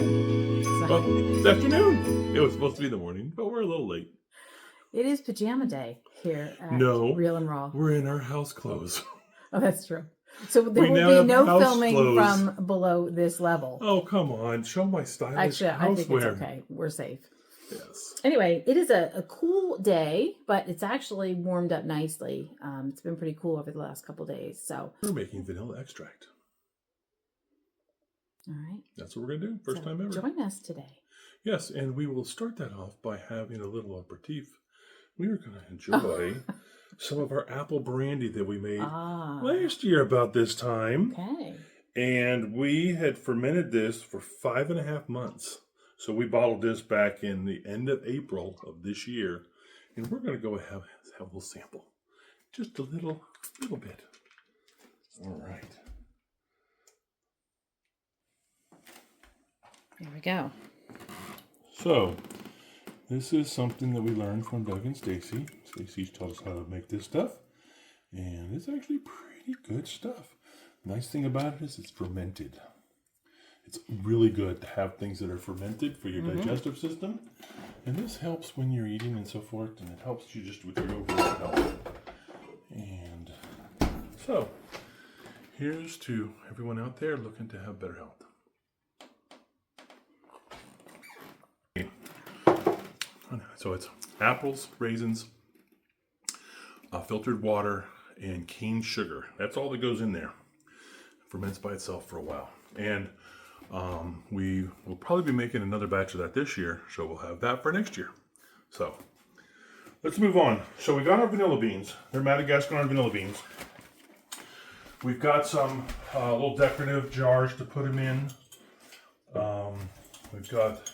morning. Well, it's afternoon. It was supposed to be the morning, but we're a little late. It is pajama day here at No, Real and Raw. We're in our house clothes. Oh, that's true. So there We now will have be no house filming clothes. from below this level. Oh, come on. Show my stylish Actually, I think housewear. it's okay. We're safe. Yes. Anyway, it is a cool day, but it's actually warmed up nicely. It's been pretty cool over the last couple of days. So We're making vanilla extract. all right. That's what we're going to do. First time ever. Join us today. Yes, and we will start that off by having a little aperitif. We are going to enjoy some of our apple brandy that we made last year about this time. Okay. And we had fermented this for 5.5 months. So we bottled this back in the end of April of this year. And we're going to go have a little sample. Just a little bit. All right. There we go. So, this is something that we learned from Doug and Stacy. Stacy taught us how to make this stuff. And it's actually pretty good stuff. Nice thing about it is it's fermented. It's really good to have things that are fermented for your digestive system. And this helps when you're eating and so forth. And it helps you just with your overall health. And so, here's to everyone out there looking to have better health. So it's apples, raisins, filtered water, and cane sugar. That's all that goes in there. It ferments by itself for a while. And we will probably be making another batch of that this year, so we'll have that for next year. So let's move on. So we got our vanilla beans. They're Madagascar vanilla beans. We've got some little decorative jars to put them in. We've got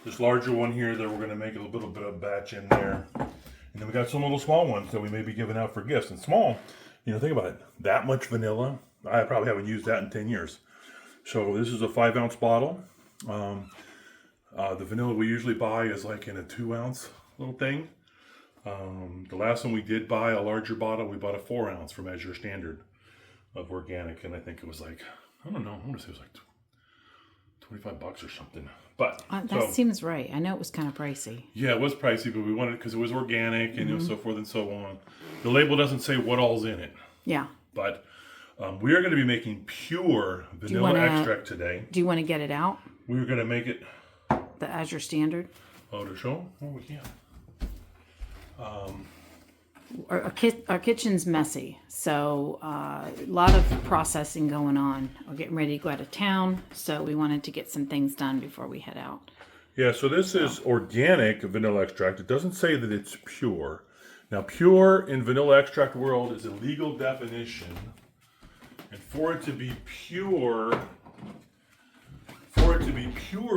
this larger one here that we're going to make a little bit of batch in there. And then we got some little small ones that we may be giving out for gifts. And small, think about it. That much vanilla, I probably haven't used that in 10 years. So this is a 5-ounce bottle. The vanilla we usually buy is like in a 2-ounce little thing. The last one we did buy, a larger bottle, we bought a 4-ounce from Measure Standard of organic. And I think it was like, I don't know, I want to say it was like $25 or something. But that seems right. I know it was kind of pricey. Yeah, it was pricey, but we wanted it because it was organic and so forth and so on. The label doesn't say what all's in it. Yeah. But we are going to be making pure vanilla extract today. Do you want to get it out? We're going to make it the Azure Standard. Oh, to show? Oh, we can. Our kitchen's messy, so a lot of processing going on. We're getting ready to go out of town, so we wanted to get some things done before we head out. Yeah, so this is organic vanilla extract. It doesn't say that it's pure. Now, pure in vanilla extract world is a legal definition, and for it to be pure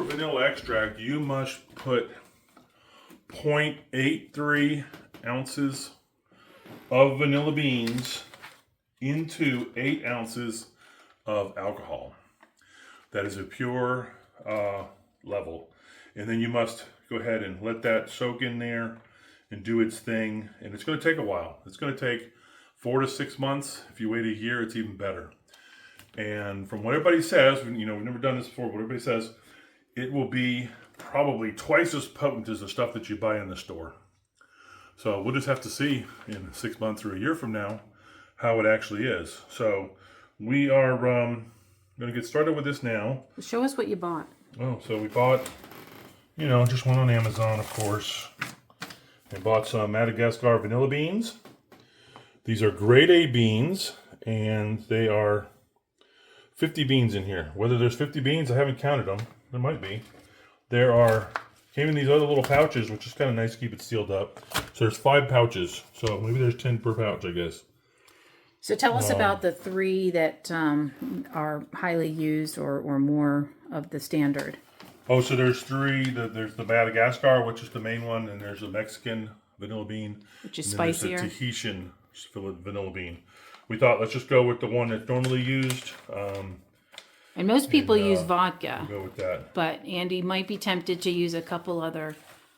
vanilla extract, you must put 0.83 ounces of vanilla beans into 8 ounces of alcohol. That is a pure level. And then you must go ahead and let that soak in there and do its thing. And it's going to take a while. It's going to take 4 to 6 months. If you wait a year, it's even better. And from what everybody says, we've never done this before, but everybody says it will be probably twice as potent as the stuff that you buy in the store. So we'll just have to see in 6 months or a year from now how it actually is. So we are going to get started with this now. Show us what you bought. Oh, so we bought, just one on Amazon, of course. I bought some Madagascar vanilla beans. These are grade A beans, and they are 50 beans in here. Whether there's 50 beans, I haven't counted them. There might be. Came in these other little pouches, which is kind of nice to keep it sealed up. So there's 5 pouches. So maybe there's 10 per pouch, I guess. So tell us about the 3 that are highly used or more of the standard. Oh, so there's 3. There's the Madagascar, which is the main one, and there's a Mexican vanilla bean. Which is and spicier. There's a Tahitian vanilla bean. We thought, let's just go with the one that's normally used. And most people use vodka. We'll go with that. But Andy might be tempted to use a couple other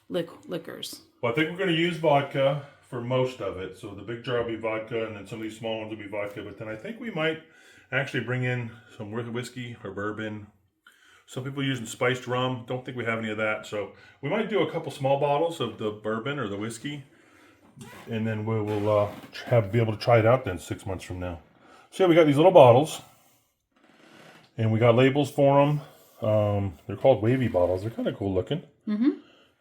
liquors. Well, I think we're going to use vodka for most of it. So the big jar will be vodka, and then some of these small ones will be vodka. But then I think we might actually bring in some whiskey or bourbon, Some people using spiced rum. Don't think we have any of that. So we might do a couple small bottles of the bourbon or the whiskey, and then we'll be able to try it out then 6 months from now. So yeah, we got these little bottles, and we got labels for them. They're called wavy bottles. They're kind of cool looking. Mm-hmm.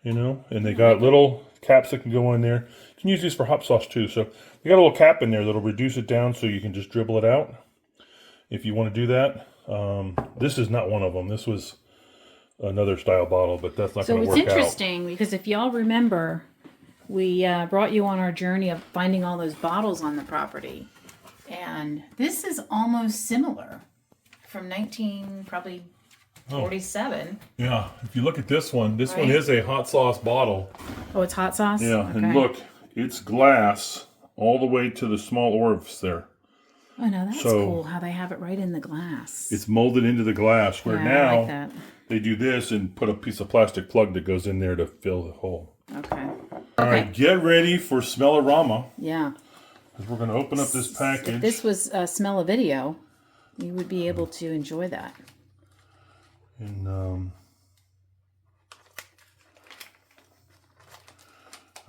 You know, and they got little caps that can go in there. You can use these for hot sauce too. So they got a little cap in there that'll reduce it down so you can just dribble it out if you want to do that. This is not one of them. This was another style bottle, but that's not going to work out. So it's interesting because if y'all remember, we brought you on our journey of finding all those bottles on the property. And this is almost similar from 1947. Yeah, if you look at this one Right. is a hot sauce bottle. Oh, it's hot sauce? Yeah, Okay. and look, it's glass all the way to the small orifice there. Oh, no, that's So- cool how they have it right in the glass. It's molded into the glass, where Yeah, now I like that. they do this and put a piece of plastic plug that goes in there to fill the hole. Okay. All right, get ready for Smell-O-Rama, Yeah. because we're going to open up this package. If this was smell a video, you would be able to enjoy that. And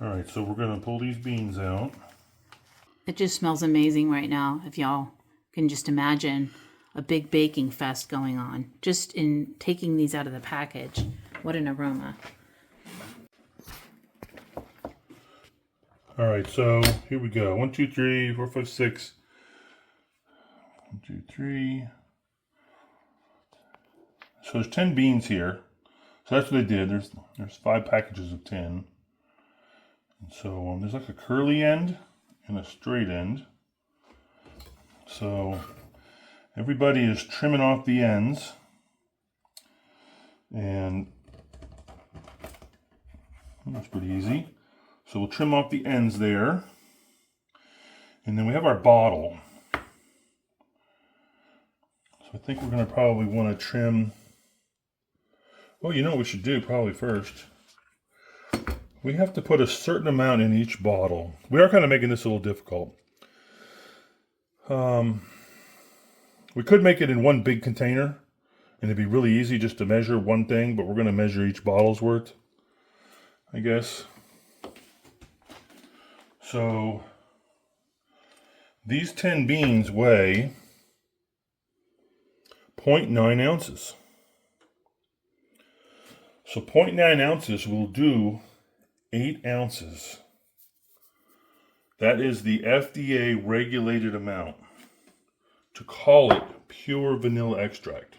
all right, so we're going to pull these beans out. It just smells amazing right now. If y'all can just imagine a big baking fest going on. Just in taking these out of the package. What an aroma. All right, so here we go. 1, 2, 3, 4, 5, 6. 1, 2, 3. So there's 10 beans here. So that's what they did. There's 5 packages of 10. And so there's like a curly end and a straight end. So everybody is trimming off the ends. And that's pretty easy. So we'll trim off the ends there. And then we have our bottle. So I think we're going to probably want to trim. Well, you know what we should do probably first. We have to put a certain amount in each bottle. We are kind of making this a little difficult. We could make it in one big container, and it'd be really easy just to measure one thing, but we're going to measure each bottle's worth, I guess. So these 10 beans weigh 0.9 ounces. So 0.9 ounces will do 8 ounces. That is the FDA regulated amount to call it pure vanilla extract.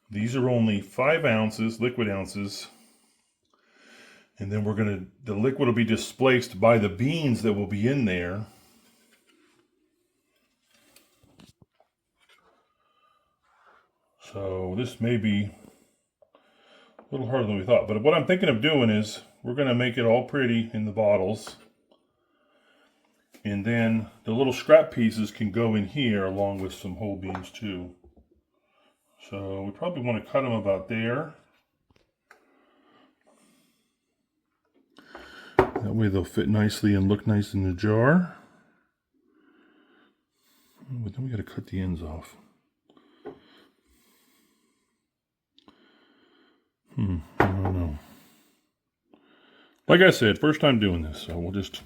These are only 5 ounces, liquid ounces. And then the liquid will be displaced by the beans that will be in there. So this may be a little harder than we thought. But what I'm thinking of doing is we're going to make it all pretty in the bottles. And then the little scrap pieces can go in here along with some whole beans too. So we probably want to cut them about there. That way they'll fit nicely and look nice in the jar. But then we got to cut the ends off. I don't know. Like I said, first time doing this, so we'll just...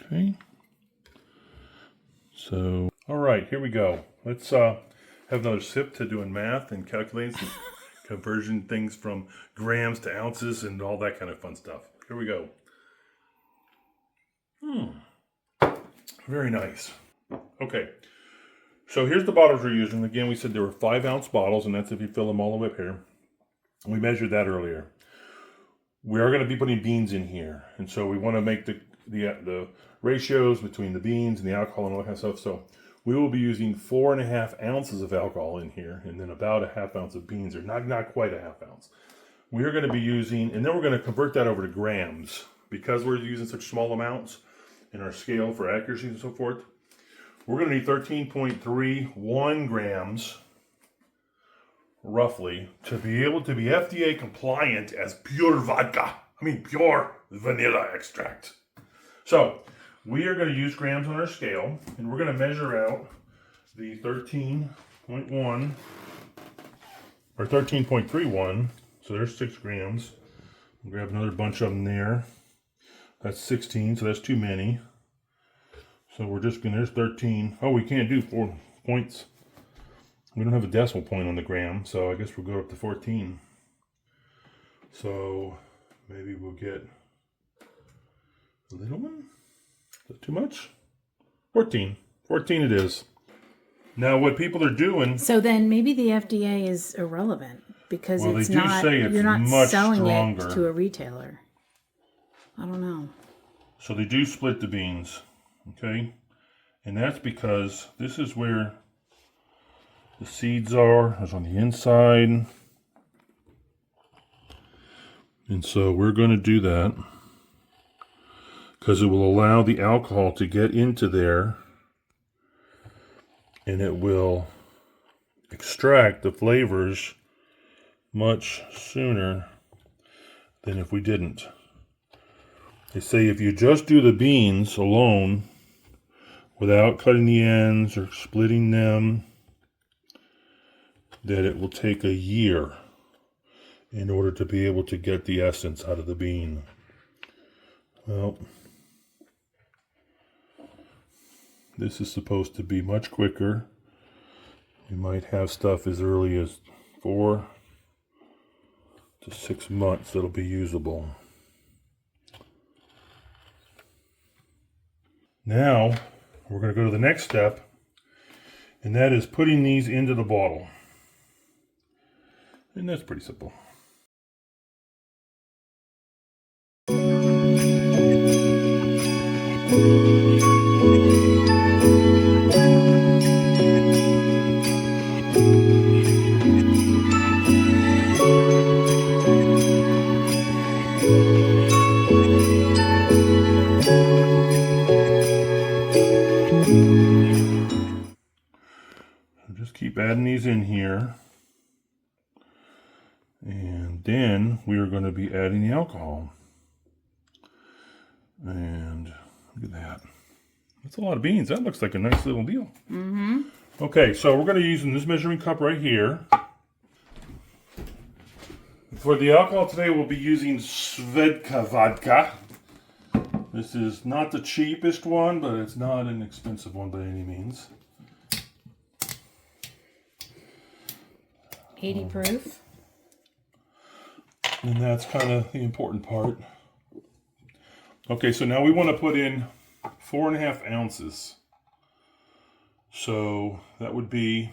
Okay. So, all right, here we go. Let's have another sip to doing math and calculating some conversion things from grams to ounces and all that kind of fun stuff. Here we go. Very nice. Okay. So here's the bottles we're using. Again, we said there were 5-ounce bottles, and that's if you fill them all the way up here. We measured that earlier. We are going to be putting beans in here, and so we want to make the ratios between the beans and the alcohol and all that kind of stuff. So we will be using 4.5 ounces of alcohol in here, and then about a half ounce of beans, or not quite a half ounce. We are going to be using, and then we're going to convert that over to grams because we're using such small amounts in our scale for accuracy and so forth. We're going to need 13.31 grams, roughly, to be able to be FDA compliant as pure vodka. I mean, pure vanilla extract. So, we are going to use grams on our scale, and we're going to measure out the 13.1 or 13.31. So there's 6 grams. We'll grab another bunch of them there. That's 16, so that's too many. So we're just going to, there's 13. Oh, we can't do 4 points. We don't have a decimal point on the gram, so I guess we'll go up to 14. So maybe we'll get a little one. Is that too much? 14. 14 it is. Now what people are doing... So then maybe the FDA is irrelevant because Well, it's they do not, say it's you're not much selling stronger. it to a retailer. I don't know. So they do split the beans, okay? And that's because this is where the seeds are. It's on the inside. And so we're going to do that because it will allow the alcohol to get into there and it will extract the flavors much sooner than if we didn't. They say if you just do the beans alone without cutting the ends or splitting them, that it will take a year in order to be able to get the essence out of the bean. Well, this is supposed to be much quicker. You might have stuff as early as 4 to 6 months that'll be usable. Now, we're going to go to the next step, and that is putting these into the bottle. And that's pretty simple. Just keep adding these in here. And then we are going to be adding the alcohol. And look at that. That's a lot of beans. That looks like a nice little deal. Mm-hmm. Okay, so we're going to use this measuring cup right here. For the alcohol today, we'll be using Svedka vodka. This is not the cheapest one, but it's not an expensive one by any means. 80 proof. And that's kind of the important part. Okay, so now we want to put in 4.5 ounces. So that would be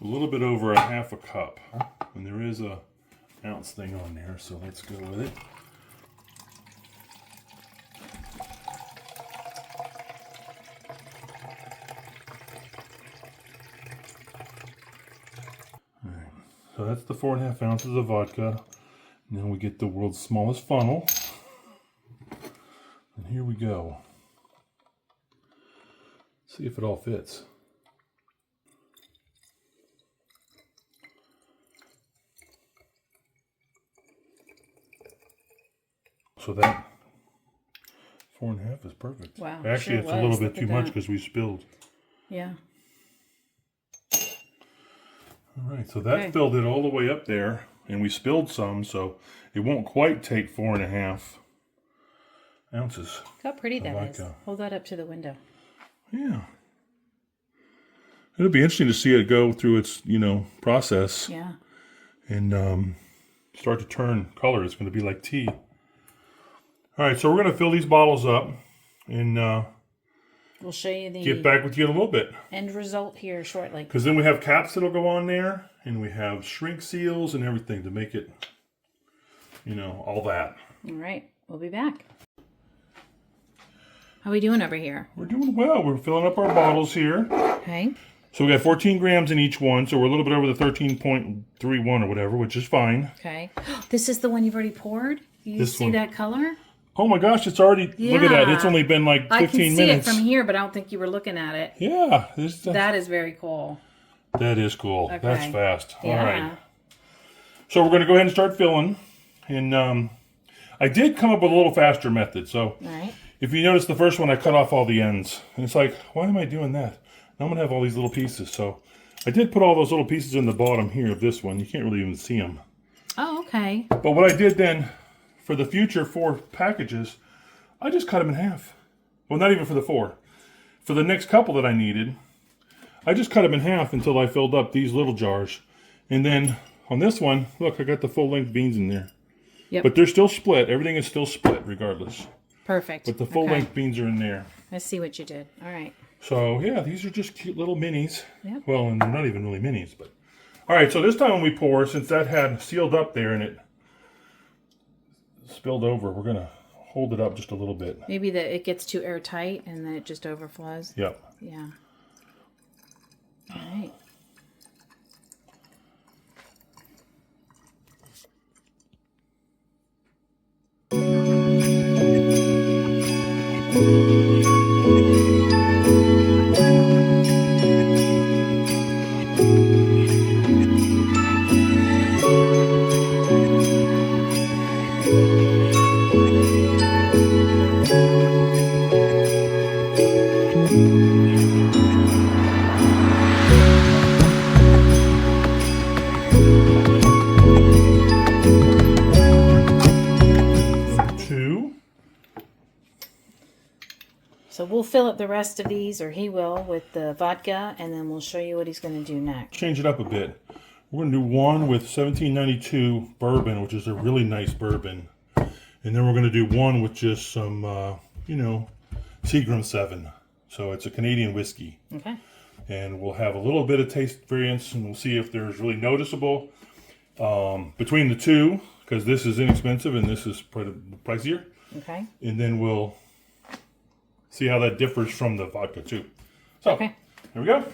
a little bit over 1/2 cup. And there is a ounce thing on there, so let's go with it. So that's the 4.5 ounces of vodka. Now we get the world's smallest funnel. And here we go. See if it all fits. So that 4.5 is perfect. Wow. Actually, sure it's a little was. bit Look too at much that. because we spilled. Yeah. All right, so that Okay. filled it all the way up there, and we spilled some, so it won't quite take 4.5 ounces. Look how pretty that like is. that. Hold that up to the window. Yeah. It'll be interesting to see it go through its, process Yeah. and start to turn color. It's going to be like tea. All right, so we're going to fill these bottles up and We'll show you the get back with you in a little bit. end result here shortly. Because then we have caps that'll go on there, and we have shrink seals and everything to make it, all that. All right. We'll be back. How we doing over here? We're doing well. We're filling up our bottles here. Okay. So we got 14 grams in each one, so we're a little bit over the 13.31 or whatever, which is fine. Okay. This is the one you've already poured? You This see one. that color? Oh my gosh, it's already, look at that. Yeah. It's only been like 15 I can see minutes. it from here, but I don't think you were looking at it. Yeah. That is very cool. That is cool. Okay. That's fast. Yeah. All right. So we're going to go ahead and start filling. And I did come up with a little faster method. So All right. if you notice the first one, I cut off all the ends. And it's like, why am I doing that? Now I'm going to have all these little pieces. So I did put all those little pieces in the bottom here of this one. You can't really even see them. Oh, okay. But what I did then, for the future 4 packages, I just cut them in half. Well, not even for the 4. For the next couple that I needed, I just cut them in half until I filled up these little jars. And then on this one, look, I got the full-length beans in there. Yep. But they're still split. Everything is still split regardless. Perfect. But the full-length beans are in there. I see what you did. All right. So, yeah, these are just cute little minis. Yep. Well, and they're not even really minis. But all right, so this time when we pour, since that had sealed up there and it spilled over, we're going to hold it up just a little bit. Maybe that it gets too airtight and then it just overflows. Yep. Yeah. All right. So we'll fill up the rest of these, or he will, with the vodka, and then we'll show you what he's going to do next. Change it up a bit. We're going to do one with 1792 bourbon, which is a really nice bourbon. And then we're going to do one with just some, Seagram 7. So it's a Canadian whiskey. Okay. And we'll have a little bit of taste variance, and we'll see if there's really noticeable between the two, because this is inexpensive and this is pricier. Okay. And then we'll see how that differs from the vodka too. So, Okay. Here we go.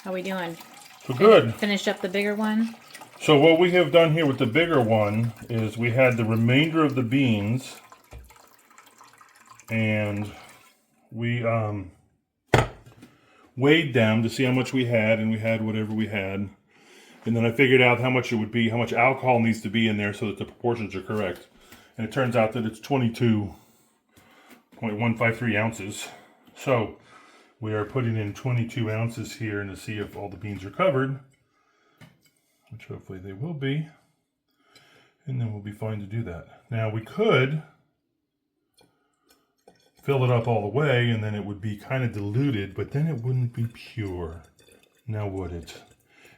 How we doing? So good. Finished up the bigger one? So what we have done here with the bigger one is we had the remainder of the beans, and we weighed them to see how much we had, and we had whatever we had. And then I figured out how much it would be, how much alcohol needs to be in there so that the proportions are correct. And it turns out that it's 22.153 ounces. So we are putting in 22 ounces here and to see if all the beans are covered, which hopefully they will be. And then we'll be fine to do that. Now we could fill it up all the way and then it would be kind of diluted, but then it wouldn't be pure. Now would it?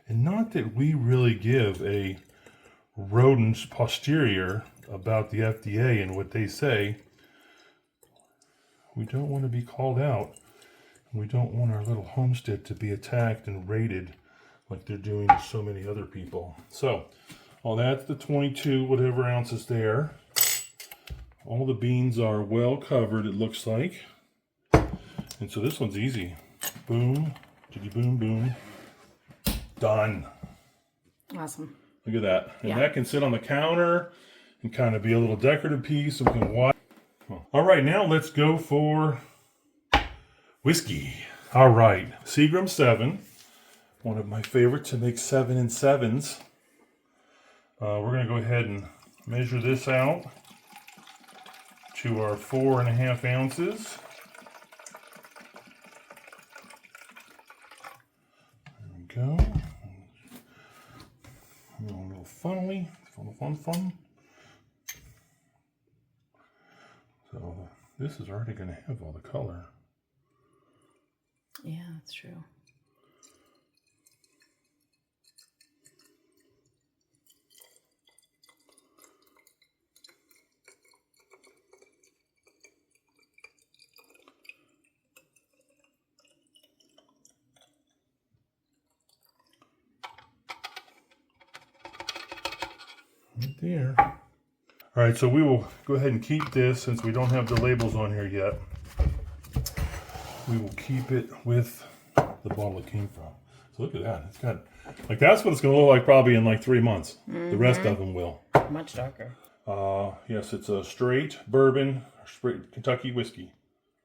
And not that we really give a rodent's posterior about the FDA and what they say. We don't want to be called out. We don't want our little homestead to be attacked and raided like they're doing to so many other people. So, all that's the 22 whatever ounces there. All the beans are well covered, it looks like. And so this one's easy. Boom, jiggy boom, boom. Done. Awesome. Look at that. And Yeah. that can sit on the counter and kind of be a little decorative piece. And we can watch. All right, now let's go for whiskey. All right, Seagram 7. One of my favorites to make 7 and 7s. We're going to go ahead and measure this out to our 4.5 ounces. There we go. A little funnily, fun. So this is already going to have all the color. Yeah, that's true. Right there. All right, so we will go ahead and keep this since we don't have the labels on here yet. We will keep it with the bottle it came from. So look at that. It's got, like, that's what it's going to look like probably in like 3 months. The rest of them will. Much darker. Yes, it's a straight bourbon, straight Kentucky whiskey,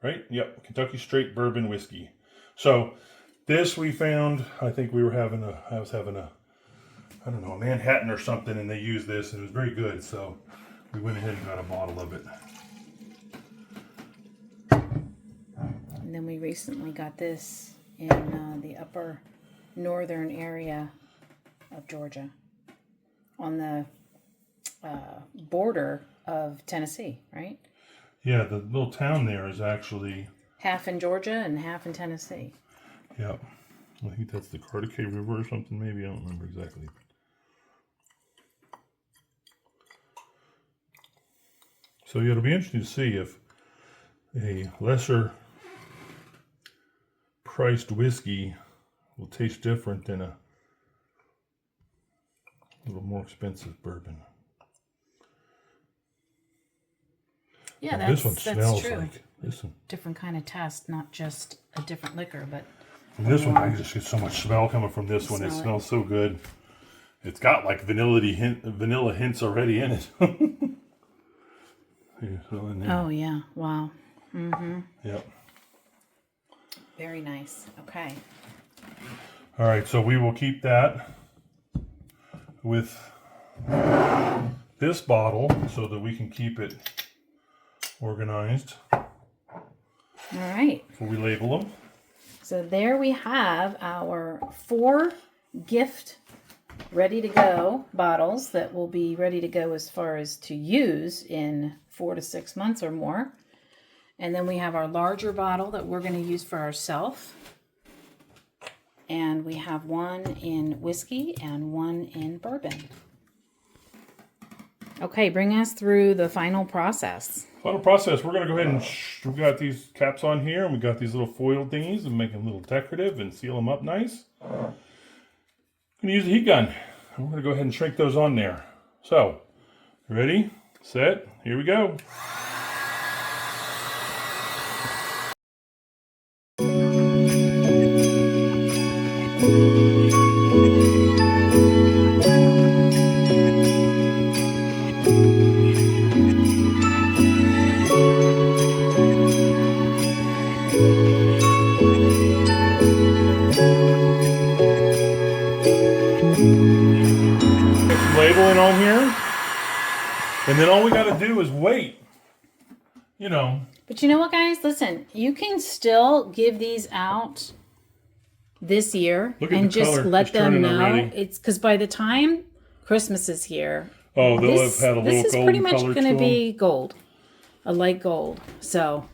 right? Yep, Kentucky straight bourbon whiskey. So This we found, I think I was having a, I don't know, a Manhattan or something, and they used this, and it was very good, so we went ahead and got a bottle of it. And then we recently got this in the upper northern area of Georgia, on the border of Tennessee, right? Yeah, the little town there is actually... Half in Georgia and half in Tennessee. Yeah, I think that's the Cartacay River or something, maybe. I don't remember exactly. So yeah, it'll be interesting to see if a lesser priced whiskey will taste different than a little more expensive bourbon. Yeah, Now, this one smells true. like this one. Different kind of test, not just a different liquor, but From this one, I just get so much smell coming from this one. It smells so good. It's got like vanilla hints already in it. oh yeah, wow. Yep. Very nice. Okay. All right, so we will keep that with this bottle so that we can keep it organized. All right. Before we label them. So there we have our 4 gift ready to go bottles that will be ready to go as far as to use in 4 to 6 months or more. And then we have our larger bottle that we're going to use for ourselves. And we have one in whiskey and one in bourbon. Okay, bring us through the final process. Final process. We're going to go ahead and we got these caps on here, and we got these little foil thingies and make them a little decorative and seal them up nice. I'm going to use a heat gun. We're going to go ahead and shrink those on there. So, ready, set, here we go. Labeling on here, and then all we got to do is wait. You know. But you know what, guys? Listen, you can still give these out this year and just let them know. It's because by the time Christmas is here, oh, they'll have had a little this is pretty much going to be gold, a light gold. So,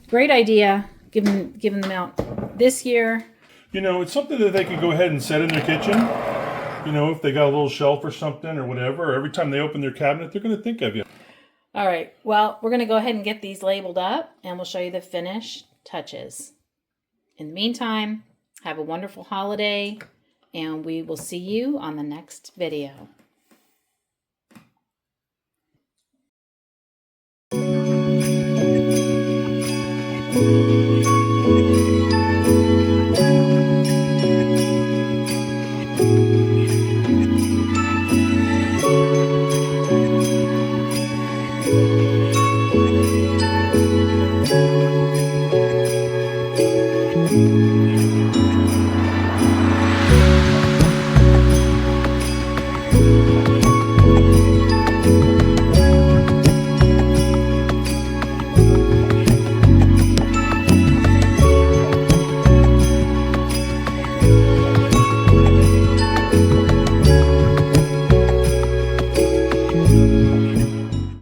great idea. Giving them out this year. You know, it's something that they can go ahead and set in their kitchen. You know, if they got a little shelf or something or whatever, or every time they open their cabinet, they're going to think of you. All right. Well, we're going to go ahead and get these labeled up, and we'll show you the finished touches. In the meantime, have a wonderful holiday, and we will see you on the next video.